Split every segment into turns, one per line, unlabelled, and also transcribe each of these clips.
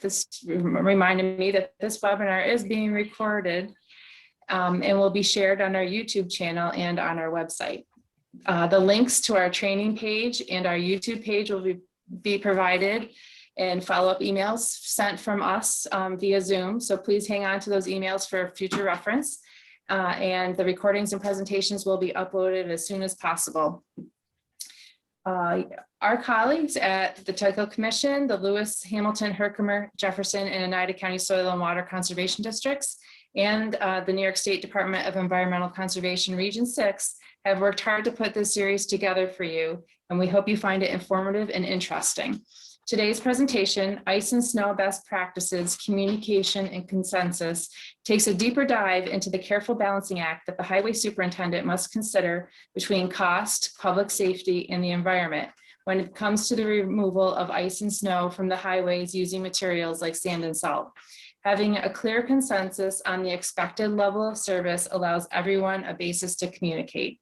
This reminded me that this webinar is being recorded and will be shared on our YouTube channel and on our website. The links to our training page and our YouTube page will be provided and follow-up emails sent from us via Zoom. So please hang on to those emails for future reference. And the recordings and presentations will be uploaded as soon as possible. Our colleagues at the Technical Commission, the Lewis, Hamilton, Herkimer, Jefferson, and Oneida County Soil and Water Conservation Districts, and the New York State Department of Environmental Conservation Region 6 have worked hard to put this series together for you, and we hope you find it informative and interesting. Today's presentation, Ice and Snow Best Practices, Communication and Consensus, takes a deeper dive into the careful balancing act that the highway superintendent must consider between cost, public safety, and the environment when it comes to the removal of ice and snow from the highways using materials like sand and salt. Having a clear consensus on the expected level of service allows everyone a basis to communicate.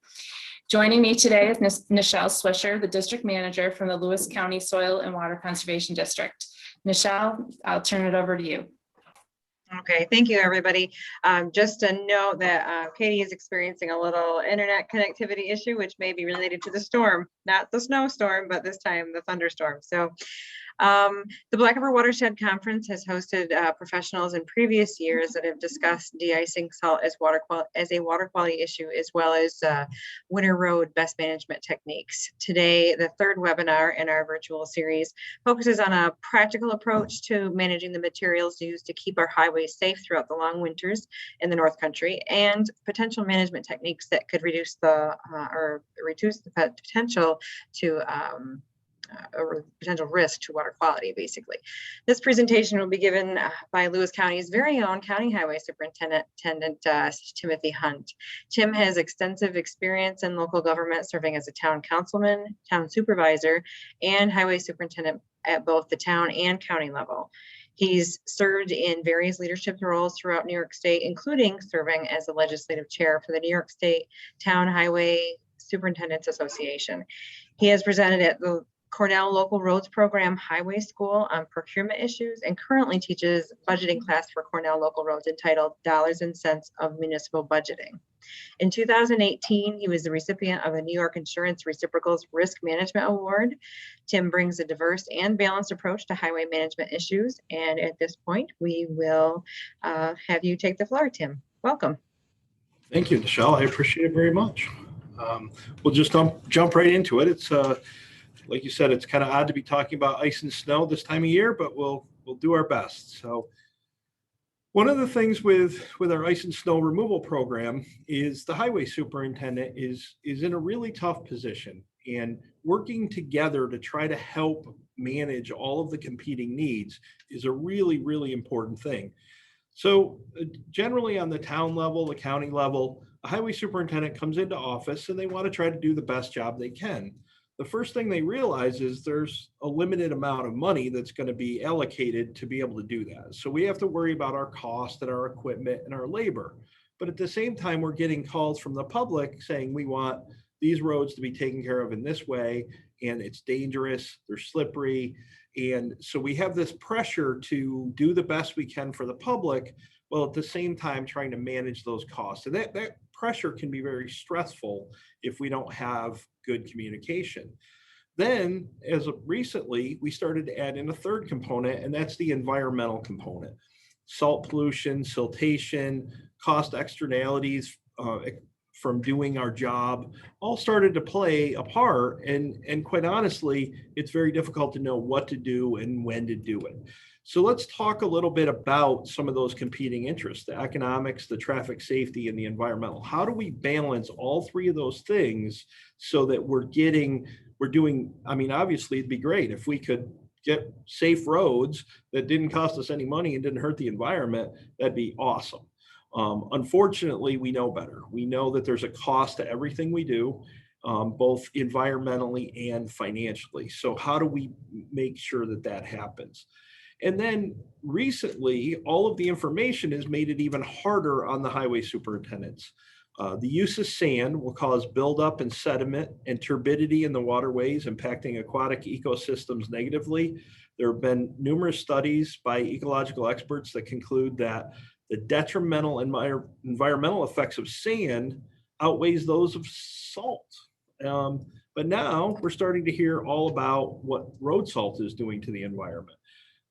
Joining me today is Nichelle Swisher, the district manager from the Lewis County Soil and Water Conservation District. Nichelle, I'll turn it over to you.
Okay, thank you, everybody. Just to note that Katie is experiencing a little internet connectivity issue, which may be related to the storm, not the snowstorm, but this time the thunderstorm. So the Black River Watershed Conference has hosted professionals in previous years that have discussed de-icing salt as a water quality issue, as well as winter road best management techniques. Today, the third webinar in our virtual series focuses on a practical approach to managing the materials used to keep our highways safe throughout the long winters in the North Country, and potential management techniques that could reduce the potential to or potential risk to water quality, basically. This presentation will be given by Lewis County's very own County Highway Superintendent, Timothy Hunt. Tim has extensive experience in local government, serving as a town councilman, town supervisor, and highway superintendent at both the town and county level. He's served in various leadership roles throughout New York State, including serving as the legislative chair for the New York State Town Highway Superintendents Association. He has presented at the Cornell Local Roads Program Highway School on procurement issues, and currently teaches budgeting class for Cornell Local Roads entitled Dollars and Cents of Municipal Budgeting. In 2018, he was the recipient of a New York Insurance Reciprocals Risk Management Award. Tim brings a diverse and balanced approach to highway management issues. And at this point, we will have you take the floor, Tim. Welcome.
Thank you, Nichelle. I appreciate it very much. We'll just jump right into it. It's like you said, it's kind of odd to be talking about ice and snow this time of year, but we'll do our best. So one of the things with our ice and snow removal program is the highway superintendent is in a really tough position, and working together to try to help manage all of the competing needs is a really, really important thing. So generally on the town level, the county level, a highway superintendent comes into office and they want to try to do the best job they can. The first thing they realize is there's a limited amount of money that's going to be allocated to be able to do that. So we have to worry about our cost and our equipment and our labor. But at the same time, we're getting calls from the public saying we want these roads to be taken care of in this way, and it's dangerous, they're slippery. And so we have this pressure to do the best we can for the public, while at the same time trying to manage those costs. And that pressure can be very stressful if we don't have good communication. Then, as of recently, we started to add in a third component, and that's the environmental component. Salt pollution, siltation, cost externalities from doing our job all started to play a part. And quite honestly, it's very difficult to know what to do and when to do it. So let's talk a little bit about some of those competing interests, the economics, the traffic safety, and the environmental. How do we balance all three of those things so that we're doing, I mean, obviously it'd be great if we could get safe roads that didn't cost us any money and didn't hurt the environment. That'd be awesome. Unfortunately, we know better. We know that there's a cost to everything we do, both environmentally and financially. So how do we make sure that that happens? And then recently, all of the information has made it even harder on the highway superintendents. The use of sand will cause buildup and sediment and turbidity in the waterways, impacting aquatic ecosystems negatively. There have been numerous studies by ecological experts that conclude that the detrimental environmental effects of sand outweighs those of salt. But now we're starting to hear all about what road salt is doing to the environment.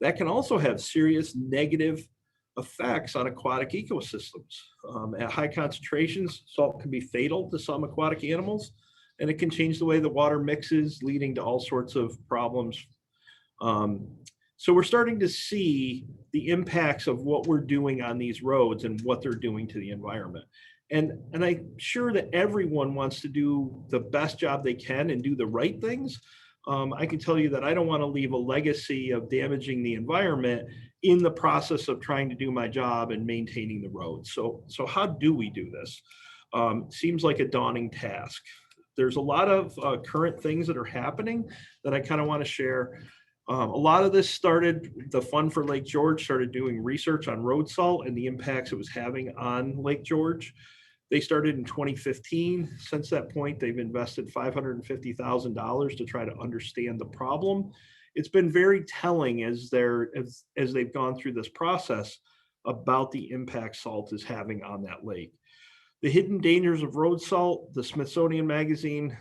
That can also have serious negative effects on aquatic ecosystems. At high concentrations, salt can be fatal to some aquatic animals, and it can change the way the water mixes, leading to all sorts of problems. So we're starting to see the impacts of what we're doing on these roads and what they're doing to the environment. And I'm sure that everyone wants to do the best job they can and do the right things. I can tell you that I don't want to leave a legacy of damaging the environment in the process of trying to do my job and maintaining the roads. So how do we do this? Seems like a daunting task. There's a lot of current things that are happening that I kind of want to share. A lot of this started, the Fund for Lake George started doing research on road salt and the impacts it was having on Lake George. They started in 2015. Since that point, they've invested $550,000 to try to understand the problem. It's been very telling as they've gone through this process about the impact salt is having on that lake. The Hidden Dangers of Road Salt, the Smithsonian Magazine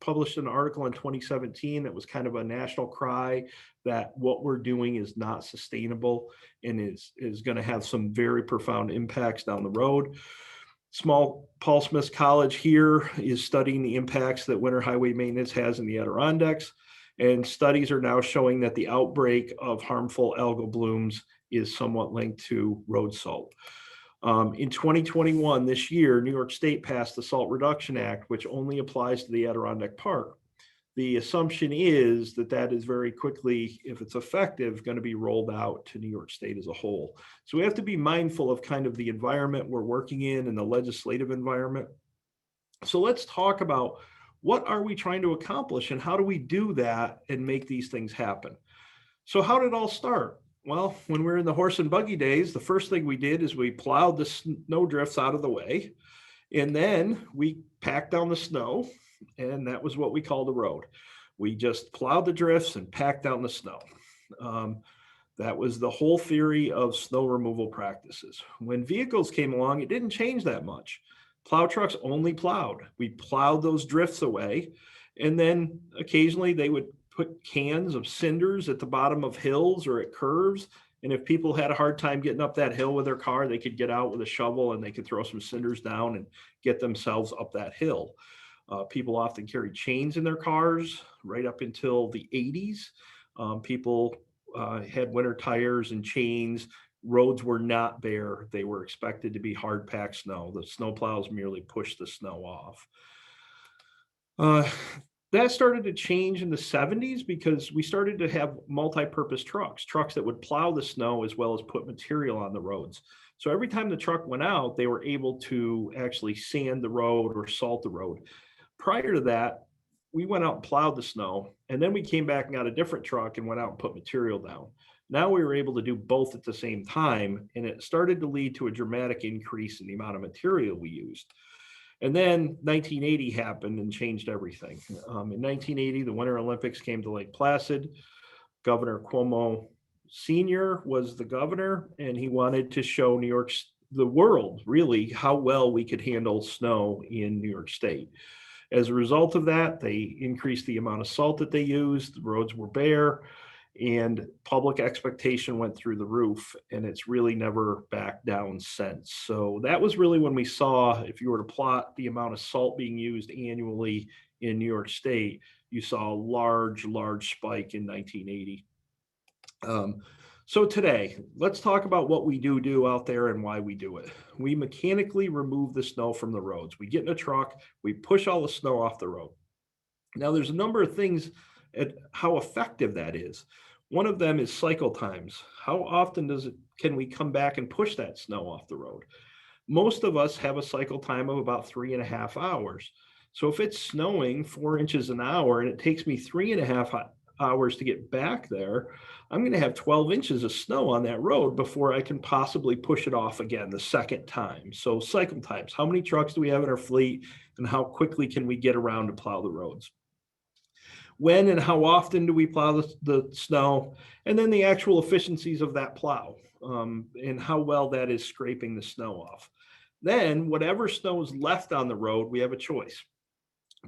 published an article in 2017 that was kind of a national cry that what we're doing is not sustainable and is going to have some very profound impacts down the road. Paul Smith's College here is studying the impacts that winter highway maintenance has in the Adirondacks, and studies are now showing that the outbreak of harmful algal blooms is somewhat linked to road salt. In 2021, this year, New York State passed the Salt Reduction Act, which only applies to the Adirondack Park. The assumption is that that is very quickly, if it's effective, going to be rolled out to New York State as a whole. So we have to be mindful of kind of the environment we're working in and the legislative environment. So let's talk about what are we trying to accomplish and how do we do that and make these things happen? So how did it all start? Well, when we were in the horse and buggy days, the first thing we did is we plowed the snow drifts out of the way, and then we packed down the snow, and that was what we called the road. We just plowed the drifts and packed down the snow. That was the whole theory of snow removal practices. When vehicles came along, it didn't change that much. Plow trucks only plowed. We plowed those drifts away, and then occasionally they would put cans of cinders at the bottom of hills or at curves. And if people had a hard time getting up that hill with their car, they could get out with a shovel and they could throw some cinders down and get themselves up that hill. People often carried chains in their cars right up until the 80s. People had winter tires and chains. Roads were not bare. They were expected to be hard packed snow. The snow plows merely pushed the snow off. That started to change in the 70s because we started to have multi-purpose trucks that would plow the snow as well as put material on the roads. So every time the truck went out, they were able to actually sand the road or salt the road. Prior to that, we went out and plowed the snow, and then we came back and got a different truck and went out and put material down. Now we were able to do both at the same time, and it started to lead to a dramatic increase in the amount of material we used. And then 1980 happened and changed everything. In 1980, the Winter Olympics came to Lake Placid. Governor Cuomo Sr. was the governor, and he wanted to show the world, really, how well we could handle snow in New York State. As a result of that, they increased the amount of salt that they used. The roads were bare, and public expectation went through the roof, and it's really never backed down since. So that was really when we saw, if you were to plot the amount of salt being used annually in New York State, you saw a large spike in 1980. So today, let's talk about what we do out there and why we do it. We mechanically remove the snow from the roads. We get in a truck, we push all the snow off the road. Now, there's a number of things at how effective that is. One of them is cycle times. How often can we come back and push that snow off the road? Most of us have a cycle time of about 3.5 hours. So if it's snowing 4 inches an hour and it takes me 3.5 hours to get back there, I'm going to have 12 inches of snow on that road before I can possibly push it off again the second time. So cycle times, how many trucks do we have in our fleet and how quickly can we get around to plow the roads? when and how often do we plow the snow, and then the actual efficiencies of that plow, and how well that is scraping the snow off. Then whatever snow is left on the road, we have a choice.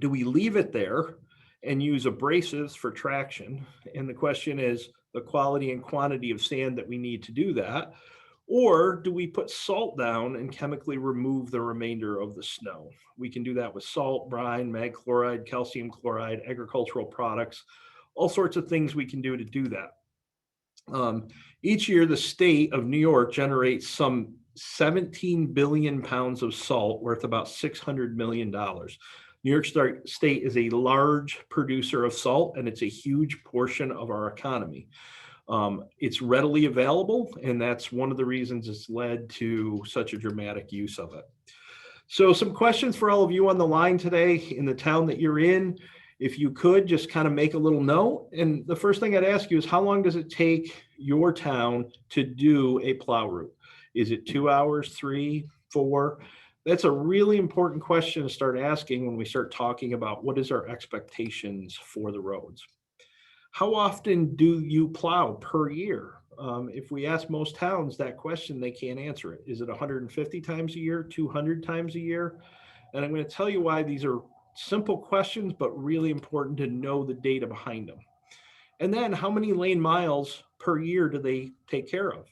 Do we leave it there and use abrasives for traction? And the question is the quality and quantity of sand that we need to do that. Or do we put salt down and chemically remove the remainder of the snow? We can do that with salt, brine, mag chloride, calcium chloride, agricultural products, all sorts of things we can do to do that. Each year, the state of New York generates some 17 billion pounds of salt worth about $600 million. New York State is a large producer of salt, and it's a huge portion of our economy. It's readily available, and that's one of the reasons it's led to such a dramatic use of it. So some questions for all of you on the line today in the town that you're in. If you could just kind of make a little note. And the first thing I'd ask you is, how long does it take your town to do a plow route? Is it 2 hours, 3, 4? That's a really important question to start asking when we start talking about what is our expectations for the roads. How often do you plow per year? If we ask most towns that question, they can't answer it. Is it 150 times a year, 200 times a year? And I'm going to tell you why these are simple questions, but really important to know the data behind them. And then how many lane miles per year do they take care of?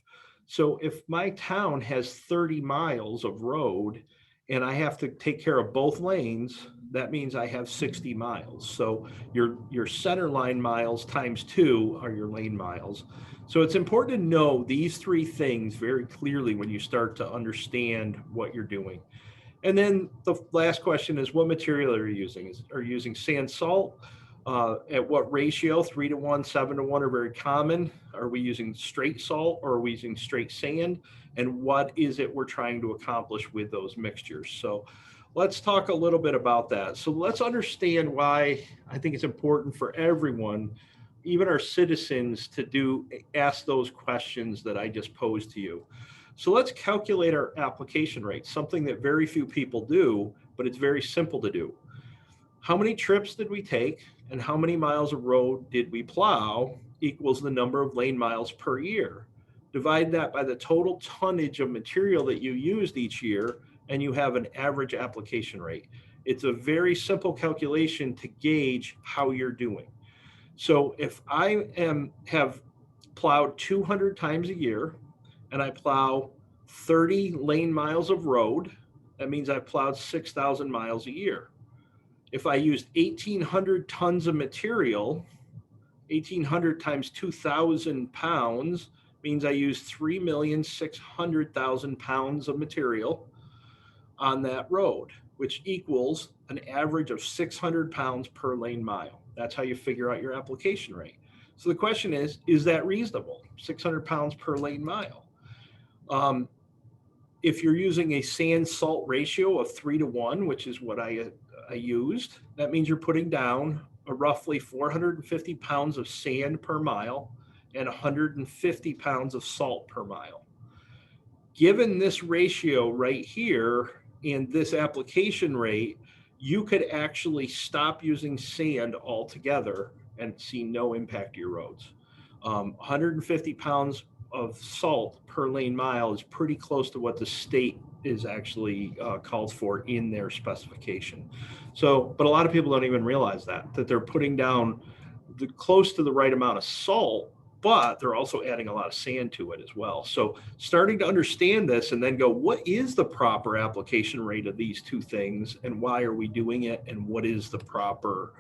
So if my town has 30 miles of road and I have to take care of both lanes, that means I have 60 miles. So your center line miles times 2 are your lane miles. So it's important to know these 3 things very clearly when you start to understand what you're doing. And then the last question is, what material are you using? Are you using sand salt? At what ratio? 3 to 1, 7 to 1 are very common. Are we using straight salt or are we using straight sand? And what is it we're trying to accomplish with those mixtures? So let's talk a little bit about that. So let's understand why I think it's important for everyone, even our citizens, to ask those questions that I just posed to you. So let's calculate our application rate, something that very few people do, but it's very simple to do. How many trips did we take and how many miles of road did we plow equals the number of lane miles per year. Divide that by the total tonnage of material that you used each year, and you have an average application rate. It's a very simple calculation to gauge how you're doing. So if I have plowed 200 times a year, and I plow 30 lane miles of road, that means I've plowed 6,000 miles a year. If I used 1,800 tons of material, 1,800 times 2,000 pounds means I used 3,600,000 pounds of material on that road, which equals an average of 600 pounds per lane mile. That's how you figure out your application rate. So the question is that reasonable? 600 pounds per lane mile. If you're using a sand salt ratio of 3 to 1, which is what I used, that means you're putting down a roughly 450 pounds of sand per mile and 150 pounds of salt per mile. Given this ratio right here and this application rate, you could actually stop using sand altogether and see no impact to your roads. 150 pounds of salt per lane mile is pretty close to what the state is actually calls for in their specification. So, but a lot of people don't even realize that they're putting down close to the right amount of salt, but they're also adding a lot of sand to it as well. So starting to understand this and then go, what is the proper application rate of these 2 things and why are we doing it and what is the proper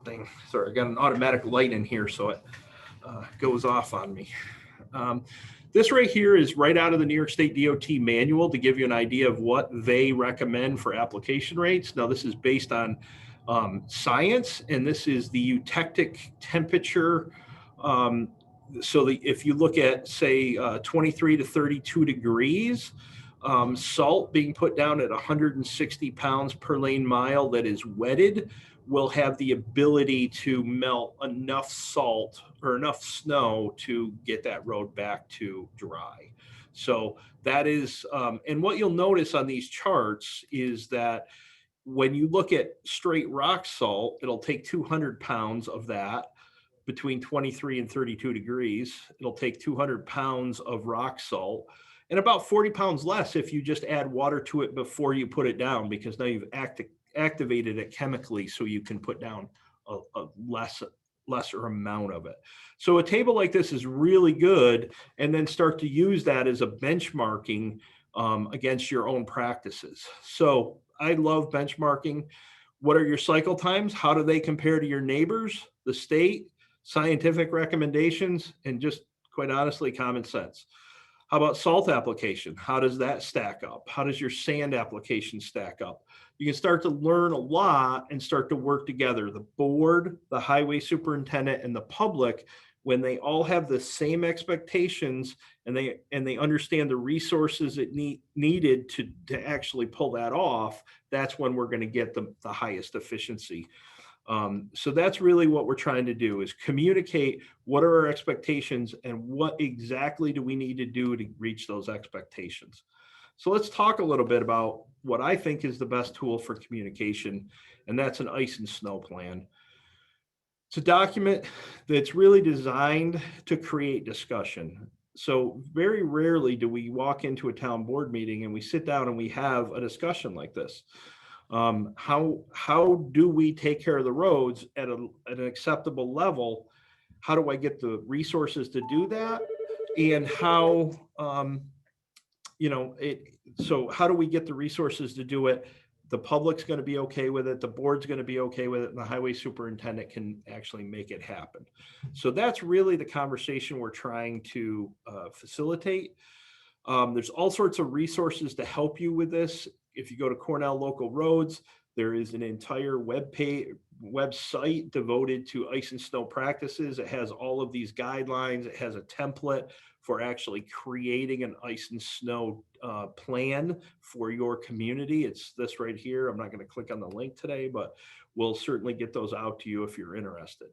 thing? Sorry, I got an automatic light in here, so it goes off on me. This right here is right out of the New York State DOT manual to give you an idea of what they recommend for application rates. Now, this is based on science, and this is the eutectic temperature. So if you look at, say, 23 to 32 degrees, salt being put down at 160 pounds per lane mile that is wetted will have the ability to melt enough salt or enough snow to get that road back to dry. So that is, and what you'll notice on these charts is that when you look at straight rock salt, it'll take 200 pounds of that between 23 and 32 degrees. It'll take 200 pounds of rock salt and about 40 pounds less if you just add water to it before you put it down, because now you've activated it chemically so you can put down a lesser amount of it. So a table like this is really good, and then start to use that as a benchmarking against your own practices. So I love benchmarking. What are your cycle times? How do they compare to your neighbors, the state, scientific recommendations, and just quite honestly, common sense? How about salt application? How does that stack up? How does your sand application stack up? You can start to learn a lot and start to work together. The board, the highway superintendent, and the public, when they all have the same expectations and they understand the resources it needed to actually pull that off, that's when we're going to get the highest efficiency. So that's really what we're trying to do, is communicate what are our expectations and what exactly do we need to do to reach those expectations. So let's talk a little bit about what I think is the best tool for communication, and that's an ice and snow plan. It's a document that's really designed to create discussion. So very rarely do we walk into a town board meeting and we sit down and we have a discussion like this. How do we take care of the roads at an acceptable level? How do I get the resources to do that? And how, so how do we get the resources to do it? The public's going to be okay with it. The board's going to be okay with it. And the highway superintendent can actually make it happen. So that's really the conversation we're trying to facilitate. There's all sorts of resources to help you with this. If you go to Cornell Local Roads, there is an entire website devoted to ice and snow practices. It has all of these guidelines. It has a template for actually creating an ice and snow plan for your community. It's this right here. I'm not going to click on the link today, but we'll certainly get those out to you if you're interested.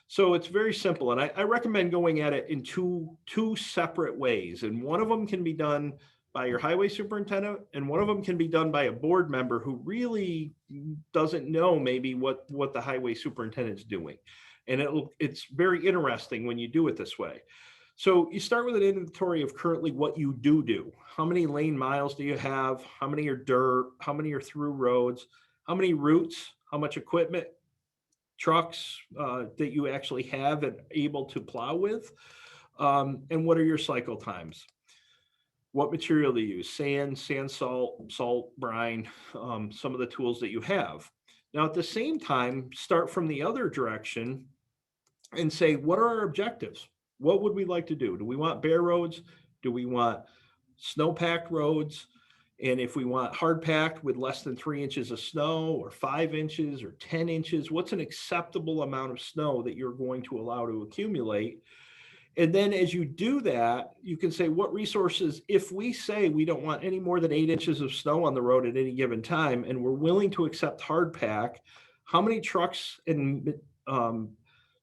So it's very simple, and I recommend going at it in two separate ways. And one of them can be done by your highway superintendent, and one of them can be done by a board member who really doesn't know maybe what the highway superintendent's doing. And it's very interesting when you do it this way. So you start with an inventory of currently what you do. How many lane miles do you have? How many are dirt? How many are through roads? How many routes? How much equipment, trucks that you actually have and able to plow with? And what are your cycle times? What material do you use? Sand, salt, brine, some of the tools that you have. Now, at the same time, start from the other direction and say, what are our objectives? What would we like to do? Do we want bare roads? Do we want snow-packed roads? And if we want hard-packed with less than 3 inches of snow, or 5 inches or 10 inches, what's an acceptable amount of snow that you're going to allow to accumulate? And then as you do that, you can say what resources, if we say we don't want any more than 8 inches of snow on the road at any given time, and we're willing to accept hard pack, how many trucks and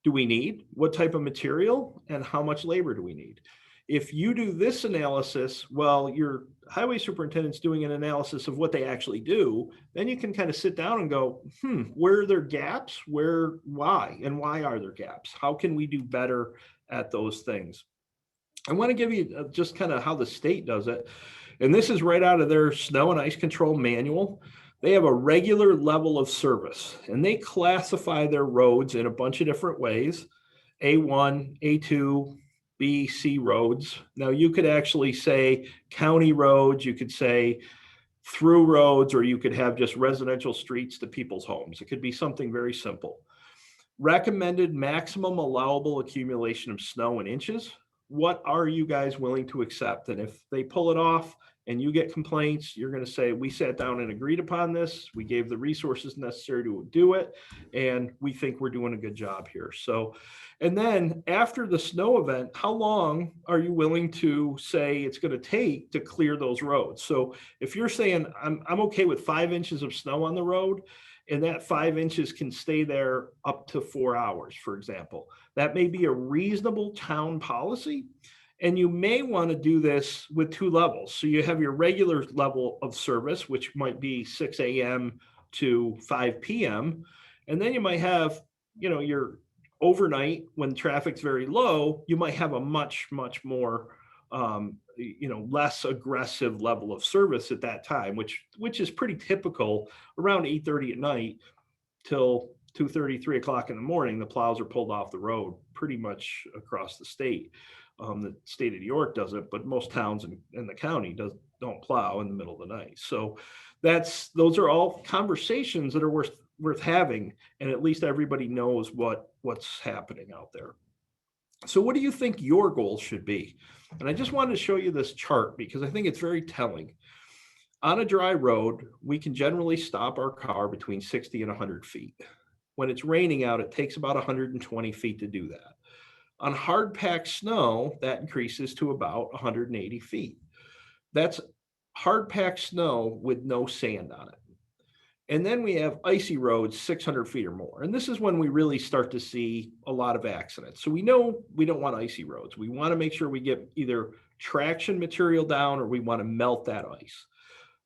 do we need? What type of material and how much labor do we need? If you do this analysis, well, your highway superintendent's doing an analysis of what they actually do, then you can kind of sit down and go, where are there gaps? Why are there gaps? How can we do better at those things? I want to give you just kind of how the state does it. And this is right out of their snow and ice control manual. They have a regular level of service, and they classify their roads in a bunch of different ways: A1, A2, B, C roads. Now you could actually say county roads, you could say through roads, or you could have just residential streets to people's homes. It could be something very simple. Recommended maximum allowable accumulation of snow in inches. What are you guys willing to accept? And if they pull it off and you get complaints, you're going to say, we sat down and agreed upon this. We gave the resources necessary to do it, and we think we're doing a good job here. So, and then after the snow event, how long are you willing to say it's going to take to clear those roads? So if you're saying, I'm okay with 5 inches of snow on the road, and that 5 inches can stay there up to 4 hours, for example, that may be a reasonable town policy. And you may want to do this with 2 levels. So you have your regular level of service, which might be 6 a.m. to 5 p.m. And then you might have, your overnight when traffic's very low, you might have a much, much more, less aggressive level of service at that time, which is pretty typical around 8:30 at night till 2:30, 3 o'clock in the morning. The plows are pulled off the road pretty much across the state. The state of New York doesn't, but most towns in the county don't plow in the middle of the night. So those are all conversations that are worth having, and at least everybody knows what's happening out there. So what do you think your goals should be? And I just wanted to show you this chart because I think it's very telling. On a dry road, we can generally stop our car between 60 and 100 feet. When it's raining out, it takes about 120 feet to do that. On hard packed snow, that increases to about 180 feet. That's hard packed snow with no sand on it. And then we have icy roads 600 feet or more. And this is when we really start to see a lot of accidents. So we know we don't want icy roads. We want to make sure we get either traction material down or we want to melt that ice.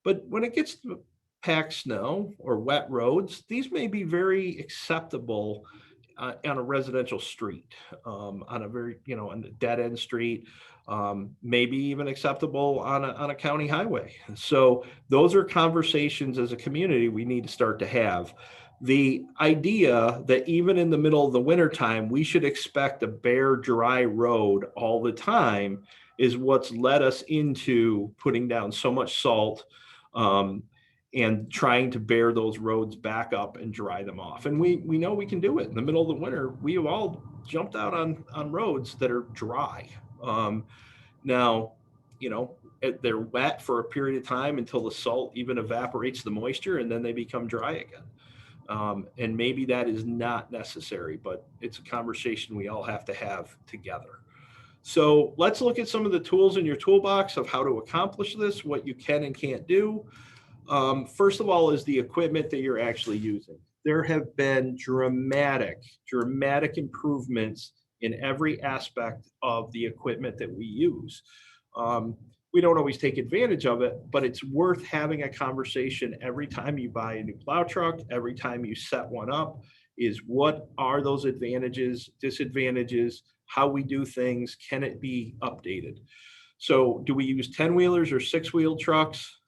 But when it gets to packed snow or wet roads, these may be very acceptable on a residential street, on a very, on a dead end street, maybe even acceptable on a county highway. So those are conversations as a community we need to start to have. The idea that even in the middle of the wintertime, we should expect a bare, dry road all the time is what's led us into putting down so much salt, and trying to bear those roads back up and dry them off. And we know we can do it. In the middle of the winter, we have all jumped out on roads that are dry. Now, they're wet for a period of time until the salt even evaporates the moisture, and then they become dry again. And maybe that is not necessary, but it's a conversation we all have to have together. So let's look at some of the tools in your toolbox of how to accomplish this, what you can and can't do. First of all is the equipment that you're actually using. There have been dramatic improvements in every aspect of the equipment that we use. We don't always take advantage of it, but it's worth having a conversation every time you buy a new plow truck, every time you set one up, is what are those advantages, disadvantages, how we do things, can it be updated? So do we use 10-wheelers or 6-wheel trucks?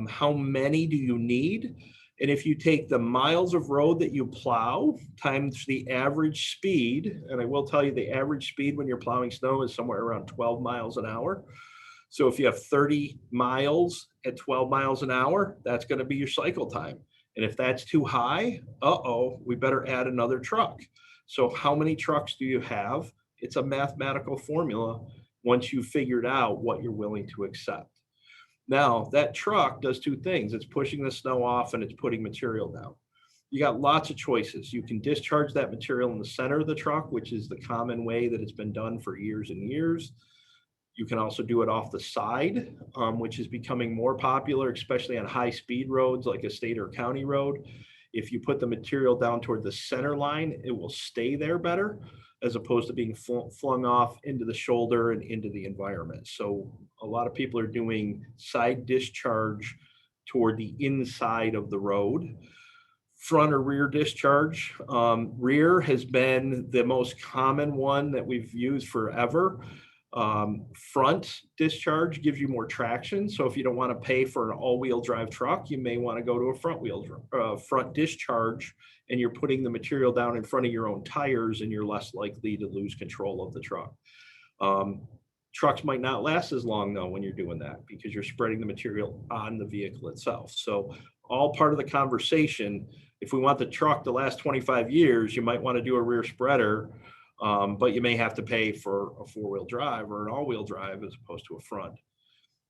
How many do you need? And if you take the miles of road that you plow times the average speed, and I will tell you the average speed when you're plowing snow is somewhere around 12 miles an hour. So if you have 30 miles at 12 miles an hour, that's going to be your cycle time. And if that's too high, we better add another truck. So how many trucks do you have? It's a mathematical formula once you've figured out what you're willing to accept. Now, that truck does two things. It's pushing the snow off and it's putting material down. You got lots of choices. You can discharge that material in the center of the truck, which is the common way that it's been done for years and years. You can also do it off the side, which is becoming more popular, especially on high-speed roads like a state or county road. If you put the material down toward the center line, it will stay there better, as opposed to being flung off into the shoulder and into the environment. So a lot of people are doing side discharge toward the inside of the road. Front or rear discharge. Rear has been the most common one that we've used forever. Front discharge gives you more traction. So if you don't want to pay for an all-wheel drive truck, you may want to go to a front discharge, and you're putting the material down in front of your own tires, and you're less likely to lose control of the truck. Trucks might not last as long though when you're doing that, because you're spreading the material on the vehicle itself. So all part of the conversation. If we want the truck to last 25 years, you might want to do a rear spreader. But you may have to pay for a 4-wheel drive or an all-wheel drive as opposed to a front.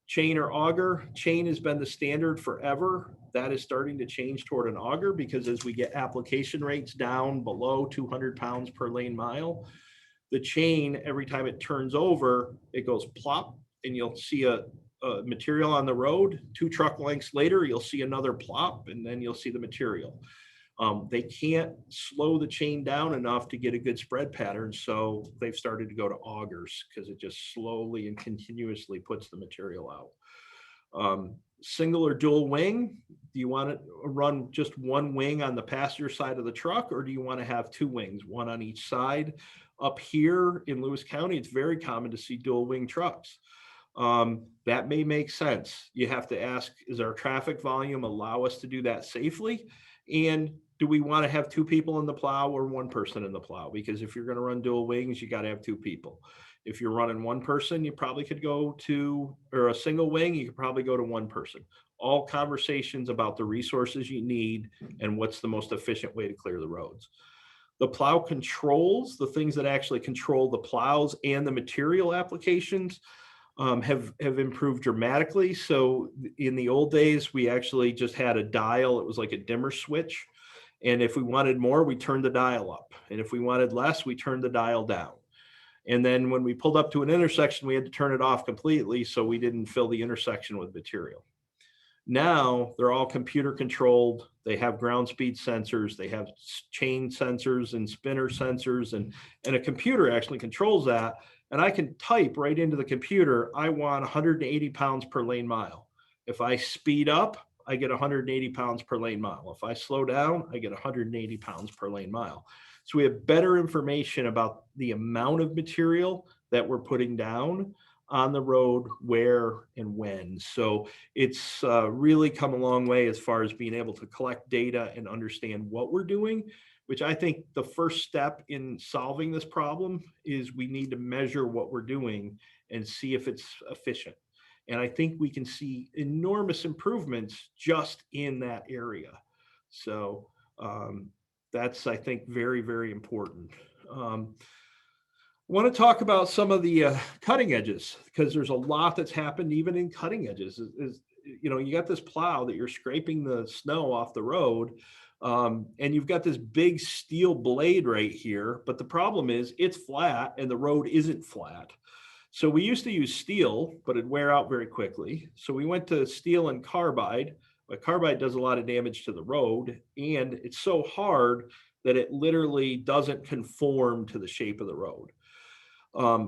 Chain or auger. Chain has been the standard forever. That is starting to change toward an auger, because as we get application rates down below 200 pounds per lane mile, the chain, every time it turns over, it goes plop, and you'll see a material on the road. 2 truck lengths later, you'll see another plop, and then you'll see the material. They can't slow the chain down enough to get a good spread pattern, so they've started to go to augers, because it just slowly and continuously puts the material out. Single or dual wing? Do you want to run just one wing on the passenger side of the truck, or do you want to have two wings, one on each side? Up here in Lewis County, it's very common to see dual wing trucks. That may make sense. You have to ask, is our traffic volume allow us to do that safely? And do we want to have two people in the plow or one person in the plow? Because if you're going to run dual wings, you got to have two people. If you're running one person, you probably could go to, or a single wing, you could probably go to one person. All conversations about the resources you need and what's the most efficient way to clear the roads. The plow controls, the things that actually control the plows and the material applications, have improved dramatically. So in the old days, we actually just had a dial. It was like a dimmer switch. And if we wanted more, we turned the dial up. And if we wanted less, we turned the dial down. And then when we pulled up to an intersection, we had to turn it off completely so we didn't fill the intersection with material. Now they're all computer controlled. They have ground speed sensors. They have chain sensors and spinner sensors, and a computer actually controls that. And I can type right into the computer, I want 180 pounds per lane mile. If I speed up, I get 180 pounds per lane mile. If I slow down, I get 180 pounds per lane mile. So we have better information about the amount of material that we're putting down on the road, where and when. So it's really come a long way as far as being able to collect data and understand what we're doing, which I think the first step in solving this problem is we need to measure what we're doing and see if it's efficient. And I think we can see enormous improvements just in that area. So that's, I think, very, very important. I want to talk about some of the cutting edges, because there's a lot that's happened even in cutting edges. You know, you got this plow that you're scraping the snow off the road, and you've got this big steel blade right here. But the problem is it's flat and the road isn't flat. So we used to use steel, but it'd wear out very quickly. So we went to steel and carbide, but carbide does a lot of damage to the road, and it's so hard that it literally doesn't conform to the shape of the road.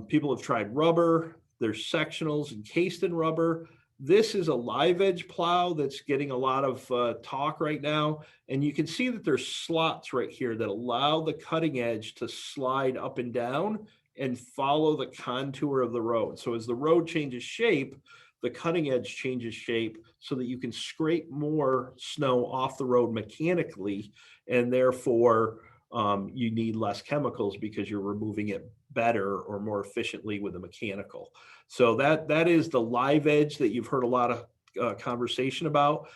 People have tried rubber. There's sectionals encased in rubber. This is a live edge plow that's getting a lot of talk right now. And you can see that there's slots right here that allow the cutting edge to slide up and down and follow the contour of the road. So as the road changes shape, the cutting edge changes shape so that you can scrape more snow off the road mechanically, and therefore you need less chemicals because you're removing it better or more efficiently with a mechanical. So that is the live edge that you've heard a lot of conversation about.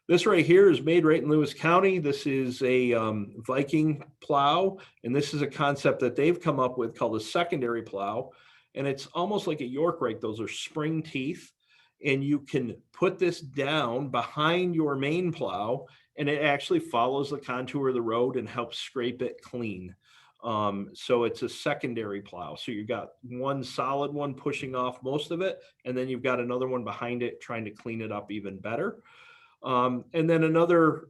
This right here is made right in Lewis County. This is a Viking plow, and this is a concept that they've come up with called a secondary plow. And it's almost like a York rake. Those are spring teeth, and you can put this down behind your main plow, and it actually follows the contour of the road and helps scrape it clean. So it's a secondary plow. So you've got one solid one pushing off most of it, and then you've got another one behind it trying to clean it up even better. And then another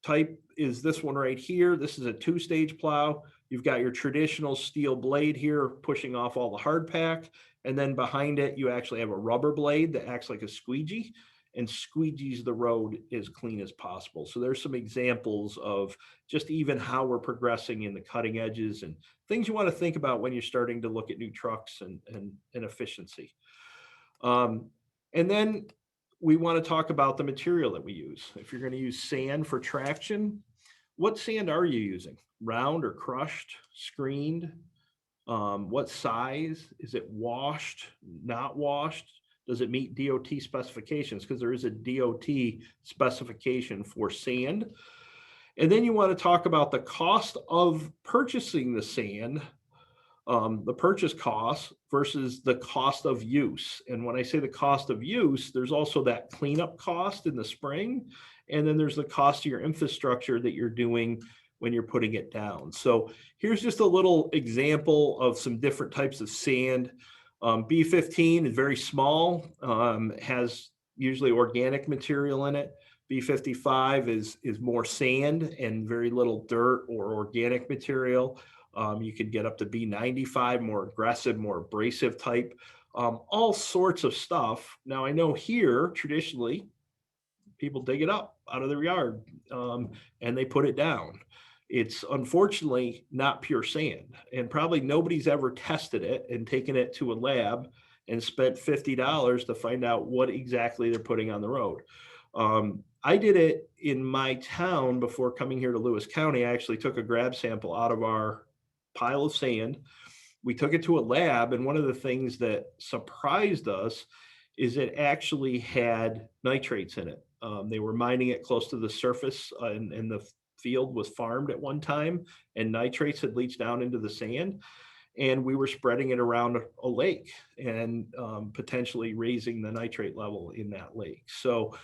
type is this one right here. This is a two-stage plow. You've got your traditional steel blade here pushing off all the hard pack. And then behind it, you actually have a rubber blade that acts like a squeegee and squeegees the road as clean as possible. So there's some examples of just even how we're progressing in the cutting edges and things you want to think about when you're starting to look at new trucks and efficiency. And then we want to talk about the material that we use. If you're going to use sand for traction, what sand are you using? Round or crushed, screened? What size? Is it washed, not washed? Does it meet DOT specifications? Because there is a DOT specification for sand. And then you want to talk about the cost of purchasing the sand, the purchase cost versus the cost of use. And when I say the cost of use, there's also that cleanup cost in the spring. And then there's the cost of your infrastructure that you're doing when you're putting it down. So here's just a little example of some different types of sand. B15 is very small, has usually organic material in it. B55 is more sand and very little dirt or organic material. You could get up to B95, more aggressive, more abrasive type. all sorts of stuff. Now I know here traditionally people dig it up out of their yard and they put it down. It's unfortunately not pure sand, and probably nobody's ever tested it and taken it to a lab and spent $50 to find out what exactly they're putting on the road. I did it in my town before coming here to Lewis County. I actually took a grab sample out of our pile of sand. We took it to a lab, and one of the things that surprised us is it actually had nitrates in it. They were mining it close to the surface, and the field was farmed at one time, and nitrates had leached down into the sand. And we were spreading it around a lake and potentially raising the nitrate level in that lake. So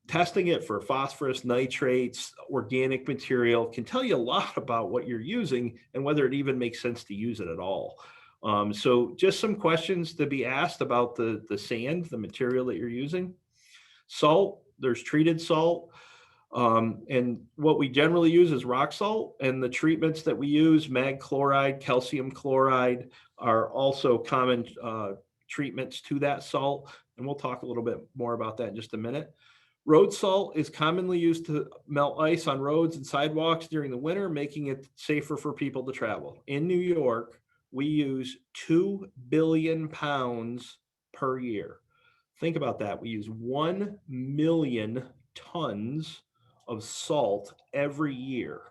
testing it for phosphorus, nitrates, organic material can tell you a lot about what you're using and whether it even makes sense to use it at all. So just some questions to be asked about the sand, the material that you're using. Salt, there's treated salt. And what we generally use is rock salt, and the treatments that we use, mag chloride, calcium chloride, are also common treatments to that salt. And we'll talk a little bit more about that in just a minute. Road salt is commonly used to melt ice on roads and sidewalks during the winter, making it safer for people to travel. In New York, we use 2 billion pounds per year. Think about that. We use 1 million tons of salt every year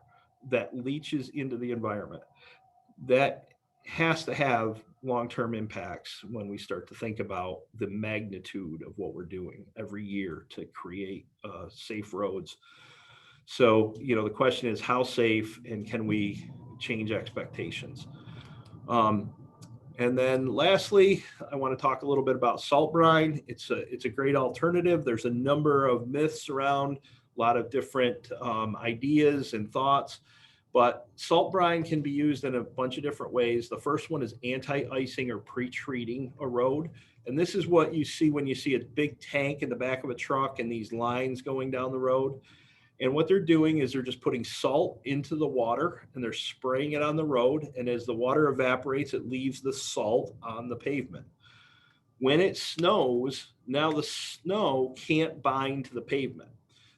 that leaches into the environment. That has to have long-term impacts when we start to think about the magnitude of what we're doing every year to create safe roads. So, the question is how safe, and can we change expectations? And then lastly, I want to talk a little bit about salt brine. It's a great alternative. There's a number of myths around, a lot of different ideas and thoughts, but salt brine can be used in a bunch of different ways. The first one is anti-icing or pre-treating a road. And this is what you see when you see a big tank in the back of a truck and these lines going down the road. And what they're doing is they're just putting salt into the water and they're spraying it on the road. And as the water evaporates, it leaves the salt on the pavement. When it snows, now the snow can't bind to the pavement.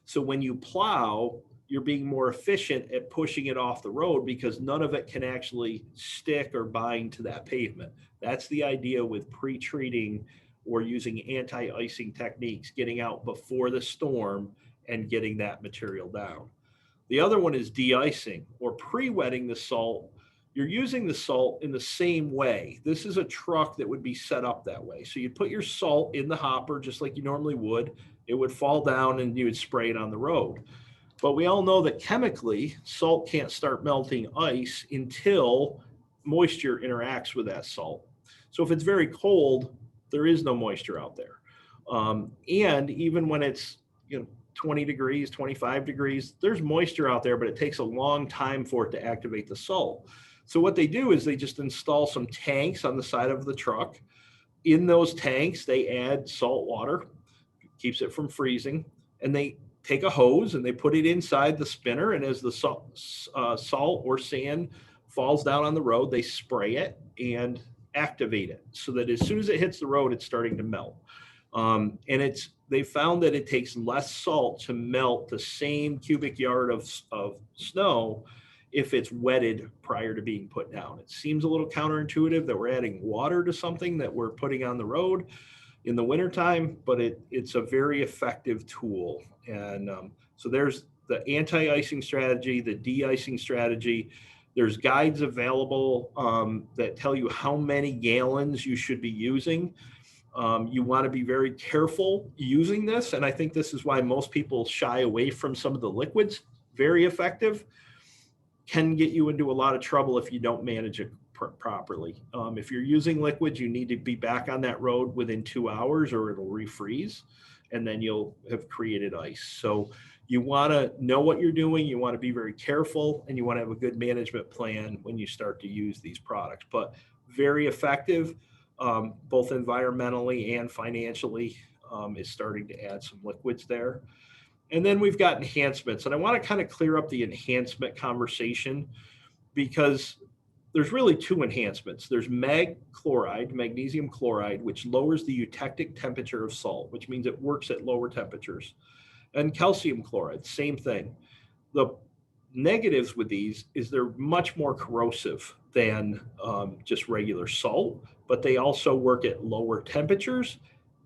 So when you plow, you're being more efficient at pushing it off the road because none of it can actually stick or bind to that pavement. That's the idea with pre-treating or using anti-icing techniques, getting out before the storm and getting that material down. The other one is de-icing or pre-wetting the salt. You're using the salt in the same way. This is a truck that would be set up that way. So you'd put your salt in the hopper just like you normally would. It would fall down and you would spray it on the road. But we all know that chemically, salt can't start melting ice until moisture interacts with that salt. So if it's very cold, there is no moisture out there. And even when it's 20 degrees, 25 degrees, there's moisture out there, but it takes a long time for it to activate the salt. So what they do is they just install some tanks on the side of the truck. In those tanks, they add salt water, keeps it from freezing, and they take a hose and they put it inside the spinner. And as the salt or sand falls down on the road, they spray it and activate it so that as soon as it hits the road, it's starting to melt. And they found that it takes less salt to melt the same cubic yard of snow if it's wetted prior to being put down. It seems a little counterintuitive that we're adding water to something that we're putting on the road in the wintertime, but it's a very effective tool. And so there's the anti-icing strategy, the de-icing strategy. There's guides available that tell you how many gallons you should be using. You want to be very careful using this. And I think this is why most people shy away from some of the liquids. Very effective, can get you into a lot of trouble if you don't manage it properly. If you're using liquids, you need to be back on that road within 2 hours or it'll refreeze and then you'll have created ice. So you want to know what you're doing. You want to be very careful and you want to have a good management plan when you start to use these products, but very effective. Both environmentally and financially, is starting to add some liquids there. And then we've got enhancements. And I want to kind of clear up the enhancement conversation because there's really two enhancements. There's magnesium chloride, which lowers the eutectic temperature of salt, which means it works at lower temperatures. And calcium chloride, same thing. The negatives with these is they're much more corrosive than just regular salt, but they also work at lower temperatures.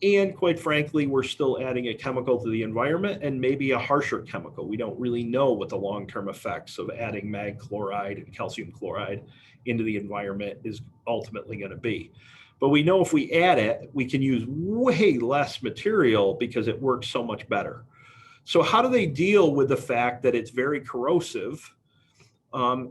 And quite frankly, we're still adding a chemical to the environment, and maybe a harsher chemical. We don't really know what the long-term effects of adding mag chloride and calcium chloride into the environment is ultimately going to be. But we know if we add it, we can use way less material because it works so much better. So how do they deal with the fact that it's very corrosive?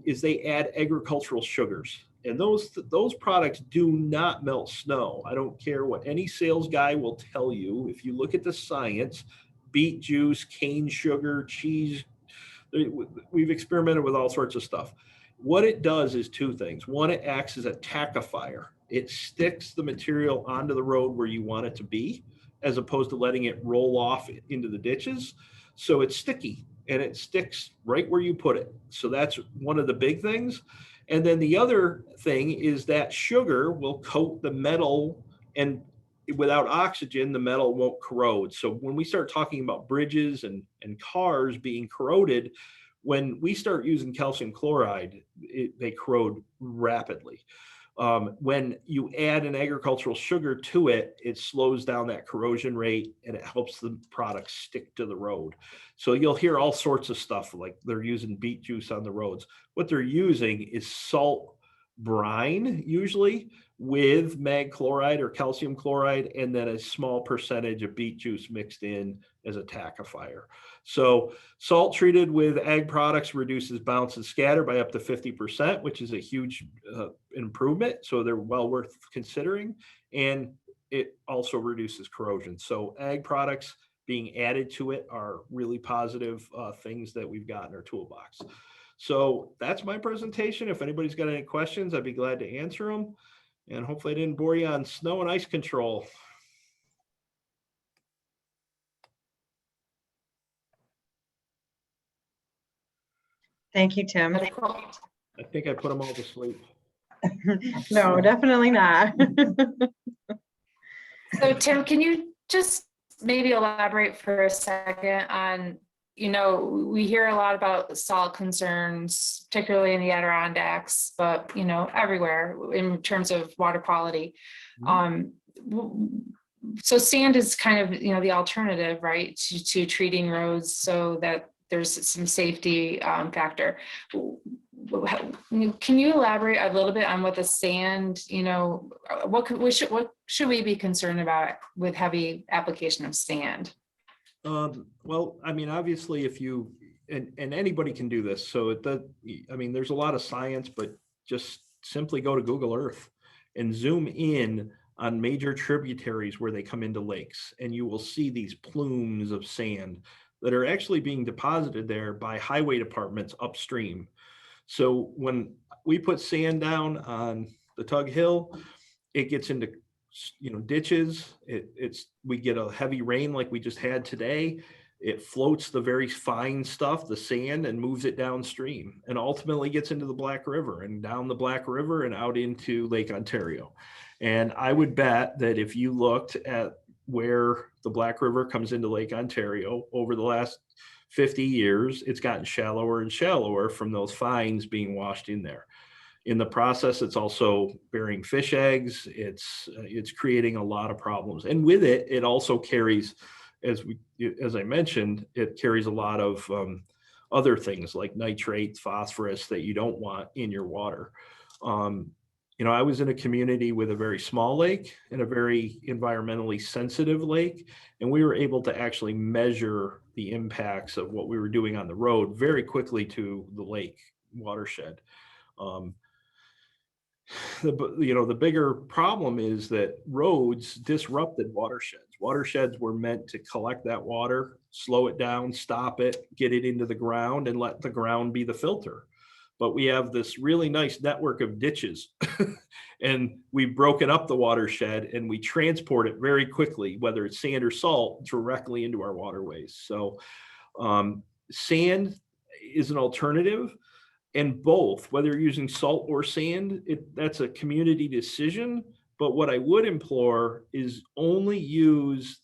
Is they add agricultural sugars. And those products do not melt snow. I don't care what any sales guy will tell you. If you look at the science, beet juice, cane sugar, cheese, we've experimented with all sorts of stuff. What it does is two things. One, it acts as a tackifier. It sticks the material onto the road where you want it to be, as opposed to letting it roll off into the ditches. So it's sticky and it sticks right where you put it. So that's one of the big things. And then the other thing is that sugar will coat the metal, and without oxygen, the metal won't corrode. So when we start talking about bridges and cars being corroded, when we start using calcium chloride, they corrode rapidly. When you add an agricultural sugar to it, it slows down that corrosion rate and it helps the product stick to the road. So you'll hear all sorts of stuff like they're using beet juice on the roads. What they're using is salt brine, usually with mag chloride or calcium chloride, and then a small percentage of beet juice mixed in as a tackifier. So salt treated with ag products reduces bounce and scatter by up to 50%, which is a huge improvement. So they're well worth considering. And it also reduces corrosion. So ag products being added to it are really positive things that we've got in our toolbox. So that's my presentation. If anybody's got any questions, I'd be glad to answer them. And hopefully I didn't bore you on snow and ice control.
Thank you, Tim.
I think I put them all to sleep.
No, definitely not.
So Tim, can you just maybe elaborate for a second on, we hear a lot about salt concerns, particularly in the Adirondacks, but, everywhere in terms of water quality. So sand is kind of, the alternative, right, to treating roads so that there's some safety factor. Can you elaborate a little bit on what the sand, what should we be concerned about with heavy application of sand?
Well, I mean, obviously, if you, and anybody can do this. So there's a lot of science, but just simply go to Google Earth and zoom in on major tributaries where they come into lakes, and you will see these plumes of sand that are actually being deposited there by highway departments upstream. So when we put sand down on the Tug Hill, it gets into ditches. We get a heavy rain like we just had today. It floats the very fine stuff, the sand, and moves it downstream, and ultimately gets into the Black River and down the Black River and out into Lake Ontario. And I would bet that if you looked at where the Black River comes into Lake Ontario over the last 50 years, it's gotten shallower and shallower from those fines being washed in there. In the process, it's also burying fish eggs. It's creating a lot of problems. And with it, it also carries, as I mentioned, it carries a lot of other things like nitrates, phosphorus that you don't want in your water. I was in a community with a very small lake and a very environmentally sensitive lake, and we were able to actually measure the impacts of what we were doing on the road very quickly to the lake watershed. The bigger problem is that roads disrupted watersheds. Watersheds were meant to collect that water, slow it down, stop it, get it into the ground, and let the ground be the filter. But we have this really nice network of ditches and we've broken up the watershed and we transport it very quickly, whether it's sand or salt, directly into our waterways. So sand is an alternative. And both, whether you're using salt or sand, that's a community decision. But what I would implore is only use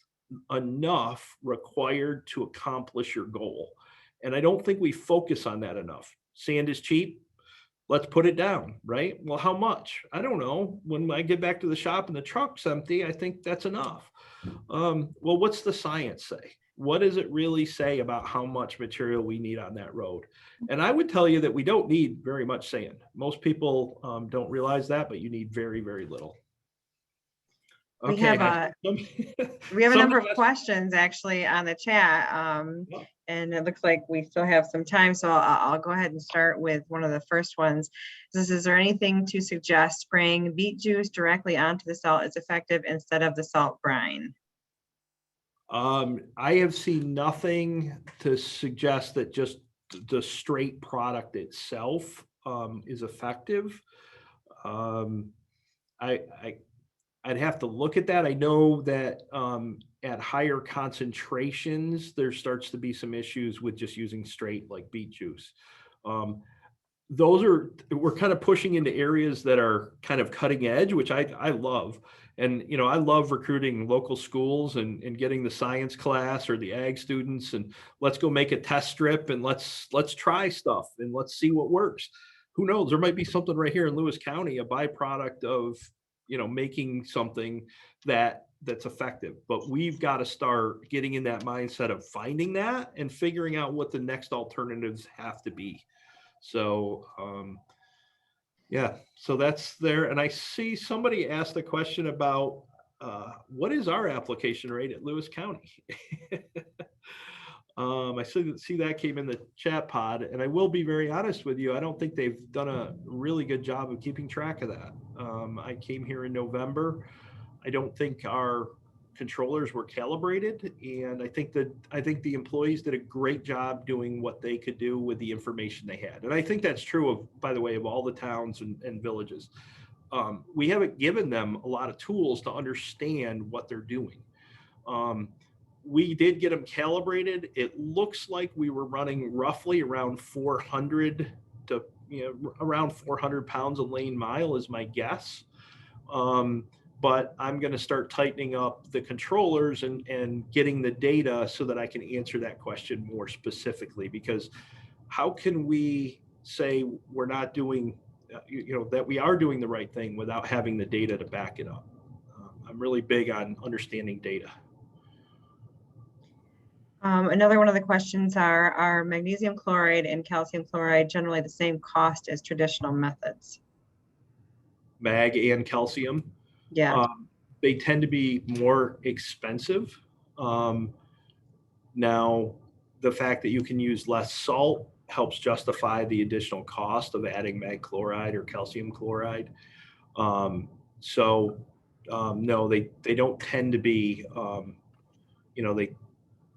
enough required to accomplish your goal. And I don't think we focus on that enough. Sand is cheap. Let's put it down, right? Well, how much? I don't know. When I get back to the shop and the truck's empty, I think that's enough. Well, what's the science say? What does it really say about how much material we need on that road? And I would tell you that we don't need very much sand. Most people don't realize that, but you need very, very little.
We
Okay.
have we have a number of questions actually on the chat, and it looks like we still have some time, so I'll go ahead and start with one of the first ones. Is there anything to suggest spraying beet juice directly onto the salt is effective instead of the salt brine?
I have seen nothing to suggest that just the straight product itself is effective. I'd have to look at that. I know that at higher concentrations, there starts to be some issues with just using straight like beet juice. We're kind of pushing into areas that are kind of cutting edge, which I love. And, I love recruiting local schools and getting the science class or the ag students and let's go make a test strip and let's try stuff and let's see what works. Who knows? There might be something right here in Lewis County, a byproduct of, making something that's effective. But we've got to start getting in that mindset of finding that and figuring out what the next alternatives have to be. So, yeah, so that's there. And I see somebody asked a question about what is our application rate at Lewis County? I see that came in the chat pod, and I will be very honest with you. I don't think they've done a really good job of keeping track of that. I came here in November. I don't think our controllers were calibrated, and I think the employees did a great job doing what they could do with the information they had. And I think that's true of, by the way, of all the towns and villages. We haven't given them a lot of tools to understand what they're doing. We did get them calibrated. It looks like we were running roughly around 400 to around 400 pounds a lane mile is my guess. But I'm going to start tightening up the controllers and getting the data so that I can answer that question more specifically, because how can we say we're not doing, that we are doing the right thing without having the data to back it up? I'm really big on understanding data.
Another one of the questions are magnesium chloride and calcium chloride generally the same cost as traditional methods?
Mag and calcium.
Yeah.
They tend to be more expensive. Now, the fact that you can use less salt helps justify the additional cost of adding mag chloride or calcium chloride. No, they don't tend to be,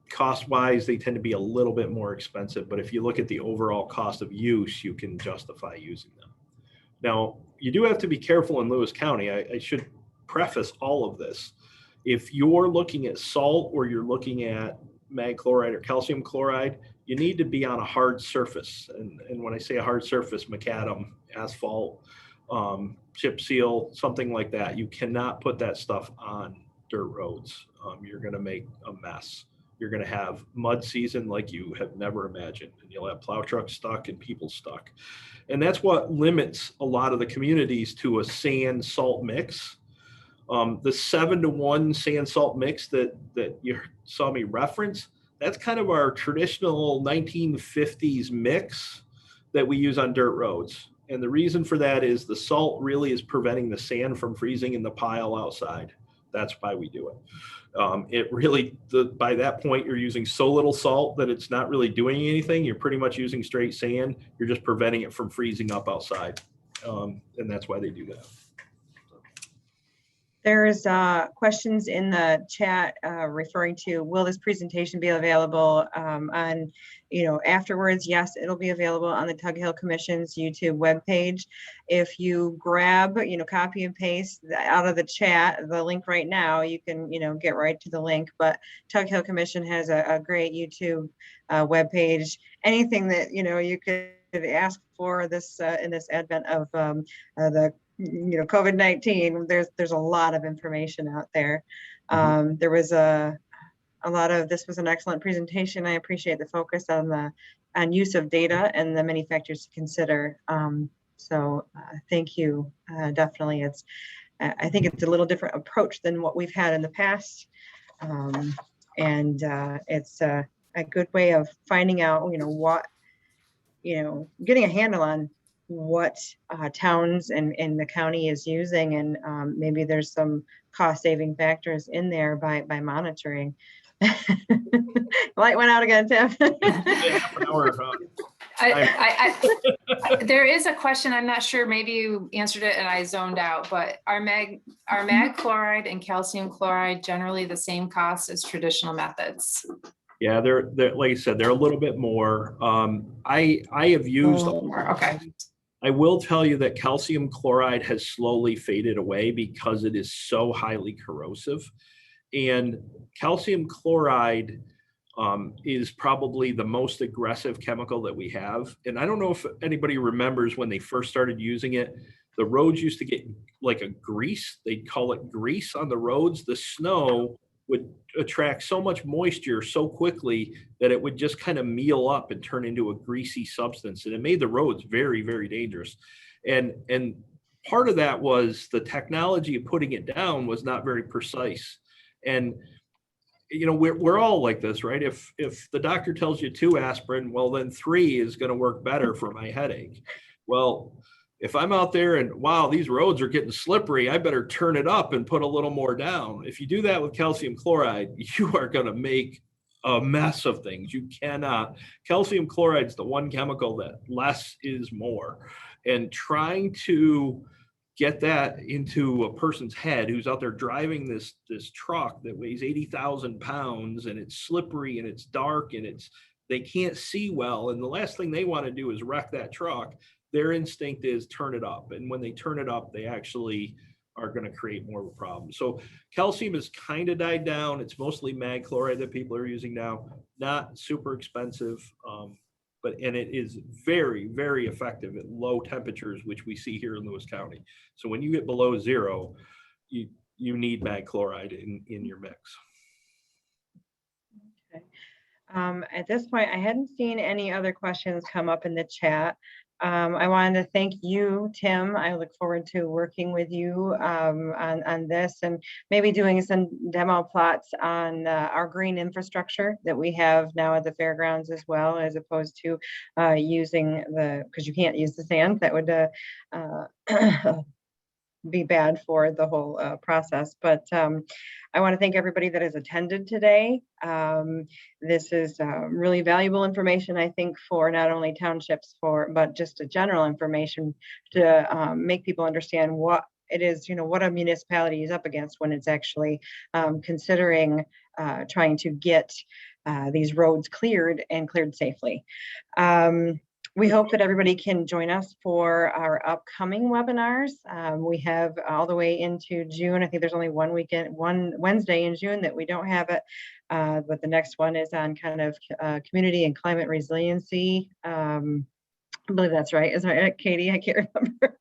cost-wise, they tend to be a little bit more expensive, but if you look at the overall cost of use, you can justify using them. Now, you do have to be careful in Lewis County. I should preface all of this. If you're looking at salt or you're looking at mag chloride or calcium chloride, you need to be on a hard surface. And when I say a hard surface, macadam, asphalt, chip seal, something like that. You cannot put that stuff on dirt roads. You're going to make a mess. You're going to have mud season like you have never imagined, and you'll have plow trucks stuck and people stuck. And that's what limits a lot of the communities to a sand salt mix. The 7-to-1 sand salt mix that you saw me reference, that's kind of our traditional 1950s mix that we use on dirt roads. And the reason for that is the salt really is preventing the sand from freezing in the pile outside. That's why we do it. By that point, you're using so little salt that it's not really doing anything. You're pretty much using straight sand. You're just preventing it from freezing up outside. And that's why they do that.
There's questions in the chat referring to, will this presentation be available on, afterwards? Yes, it'll be available on the Tug Hill Commission's YouTube webpage. If you grab, copy and paste out of the chat, the link right now, you can, get right to the link. But Tug Hill Commission has a great YouTube webpage. Anything that, you can could ask for this in this advent of the COVID-19. There's a lot of information out there. There was a lot of, this was an excellent presentation. I appreciate the focus on use of data and the many factors to consider. So thank you. Definitely, I think it's a little different approach than what we've had in the past. And it's a good way of finding out, getting a handle on what towns and the county is using, and maybe there's some cost saving factors in there by monitoring. Light went out again, Tim.
Half an hour,
There is a question, I'm not sure, maybe you answered it and I zoned out, but are mag chloride and calcium chloride generally the same cost as traditional methods?
Yeah, they're like I said, they're a little bit more. I have used.
Okay.
I will tell you that calcium chloride has slowly faded away because it is so highly corrosive, and calcium chloride is probably the most aggressive chemical that we have. And I don't know if anybody remembers when they first started using it, the roads used to get like a grease. They'd call it grease on the roads. The snow would attract so much moisture so quickly that it would just kind of meal up and turn into a greasy substance. And it made the roads very, very dangerous. And part of that was the technology of putting it down was not very precise. And we're all like this, right? If the doctor tells you 2 aspirin, well, then 3 is going to work better for my headache. Well, if I'm out there and wow, these roads are getting slippery, I better turn it up and put a little more down. If you do that with calcium chloride, you are going to make a mess of things. You cannot. Calcium chloride is the one chemical that less is more. And trying to get that into a person's head who's out there driving this truck that weighs 80,000 pounds and it's slippery and it's dark and they can't see well. And the last thing they want to do is wreck that truck. Their instinct is turn it up. And when they turn it up, they actually are going to create more of a problem. So calcium has kind of died down. It's mostly mag chloride that people are using now, not super expensive. And it is very, very effective at low temperatures, which we see here in Lewis County. So when you get below 0, you need mag chloride in your mix.
Okay. At this point, I hadn't seen any other questions come up in the chat. I wanted to thank you, Tim. I look forward to working with you on this and maybe doing some demo plots on our green infrastructure that we have now at the fairgrounds as well, as opposed to using because you can't use the sand. That would be bad for the whole process. But I want to thank everybody that has attended today. This is really valuable information, I think, for not only townships, but just a general information to make people understand what it is, what a municipality is up against when it's actually considering trying to get these roads cleared and cleared safely. We hope that everybody can join us for our upcoming webinars. We have all the way into June. I think there's only one Wednesday in June that we don't have it, but the next one is on kind of community and climate resiliency. I believe that's right. Is that right, Katie? I can't remember.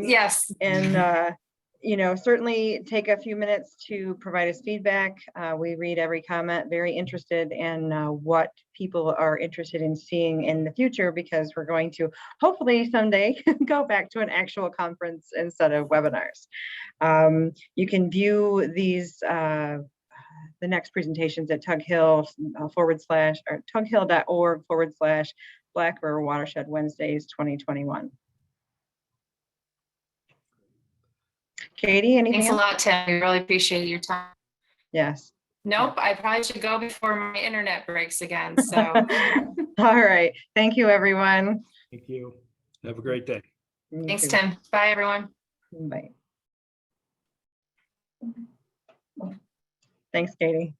Yes.
And certainly take a few minutes to provide us feedback. We read every comment, very interested in what people are interested in seeing in the future, because we're going to hopefully someday go back to an actual conference instead of webinars. You can view these the next presentations at tughill.org/Black River Watershed Wednesdays 2021. Katie, anything
Thanks
else?
a lot, Tim. We really appreciate your time.
Yes.
Nope, I probably should go before my internet breaks again. So,
All right. Thank you, everyone.
Thank you. Have a great day.
thanks, Tim. Bye, everyone.
Bye. Thanks, Katie.